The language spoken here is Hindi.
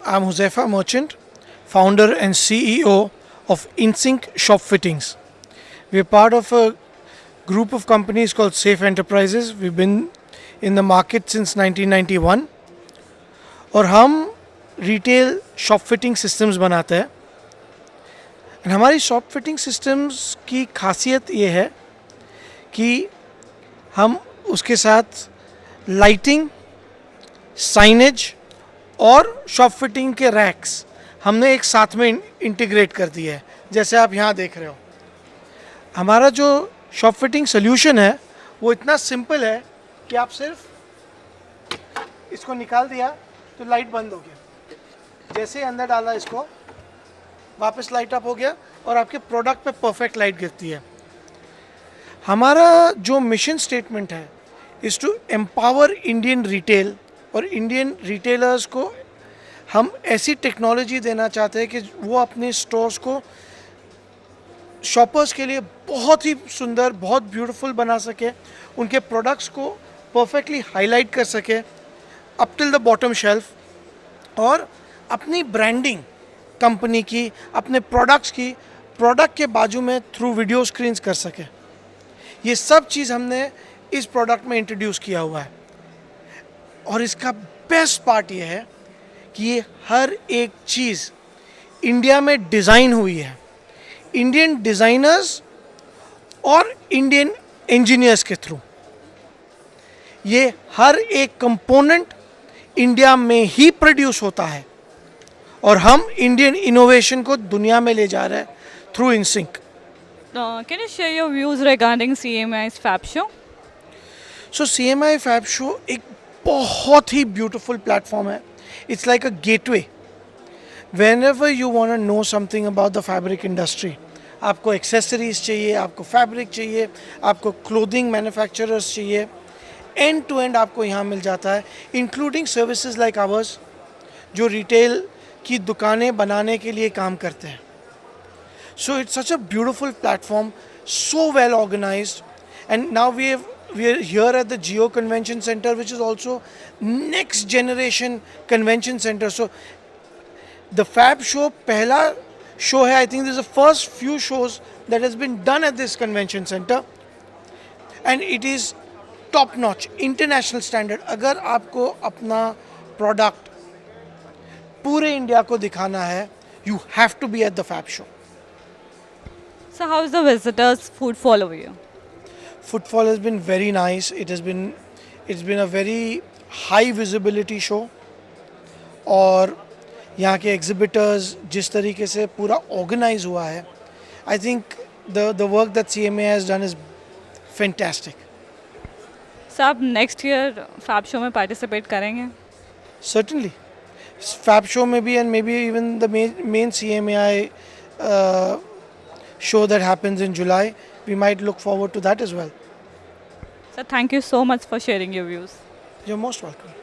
I'm Huzaifa Merchant, founder and CEO of InSync Shop Fittings. We're part of a group of companies called Safe Enterprises. We've been in the market since 1991 और हम रिटेल शॉप फिटिंग सिस्टम्स बनाते हैं. एंड हमारी शॉप फिटिंग सिस्टम्स की खासियत ये है कि हम उसके साथ लाइटिंग, साइनेज और शॉप फिटिंग के रैक्स हमने एक साथ में इंटीग्रेट कर दिया है. जैसे आप यहाँ देख रहे हो, हमारा जो शॉप फिटिंग सोल्यूशन है वो इतना सिंपल है कि आप सिर्फ इसको निकाल दिया तो लाइट बंद हो गया, जैसे ही अंदर डाला इसको वापस लाइट अप हो गया और आपके प्रोडक्ट पे परफेक्ट लाइट गिरती है. हमारा जो मिशन स्टेटमेंट है is to empower Indian retail, और इंडियन रिटेलर्स को हम ऐसी टेक्नोलॉजी देना चाहते हैं कि वो अपने स्टोर्स को शॉपर्स के लिए बहुत ही सुंदर, बहुत ब्यूटीफुल बना सके, उनके प्रोडक्ट्स को परफेक्टली हाईलाइट कर सके up till the bottom shelf, और अपनी ब्रांडिंग कंपनी की, अपने प्रोडक्ट्स की प्रोडक्ट के बाजू में थ्रू वीडियो स्क्रीन्स कर सके. ये सब चीज़ हमने इस प्रोडक्ट में इंट्रोड्यूस किया हुआ है. और इसका बेस्ट पार्ट ये है कि ये हर एक चीज़ इंडिया में डिज़ाइन हुई है, इंडियन डिज़ाइनर्स और इंडियन इंजीनियर्स के थ्रू. ये हर एक कंपोनेंट इंडिया में ही प्रोड्यूस होता है और हम इंडियन इनोवेशन को दुनिया में ले जा रहे हैं through InSync. Can you share your views regarding CMI's Fab Show? So CMI fab show एक बहुत ही ब्यूटीफुल प्लेटफॉर्म है. It's like a gateway. Whenever you want to know something about the fabric industry, आपको एक्सेसरीज चाहिए, आपको फैब्रिक चाहिए, आपको क्लोथिंग मैन्युफैक्चरर्स चाहिए, एंड टू एंड आपको यहाँ मिल जाता है, इंक्लूडिंग सर्विसेज लाइक आवर्स जो रिटेल की दुकानें बनाने के लिए काम करते हैं. So it's such a beautiful platform, so well organised. And now we are here at the Geo Convention Center, which is also next generation convention center. So the Fab Show पहला शो है. I think this is the first few shows that has been done at this convention center, and it is top notch, international standard. अगर आपको अपना प्रोडक्ट पूरे इंडिया को दिखाना है, you have to be at the Fab Show. So how is the visitors' footfall over here? Footfall has been very nice. It's been a very high visibility show. और यहाँ के एग्जिबिटर्स जिस तरीके से पूरा ऑर्गेनाइज हुआ है, I think the work that CMA has done is fantastic. Sir आप नेक्स्ट ईयर फैब शो में पार्टिसिपेट करेंगे? Certainly. फैब शो में भी, and maybe even the main CMAI show that happens in July, we might look forward to that as well. Sir, thank you so much for sharing your views. You're most welcome.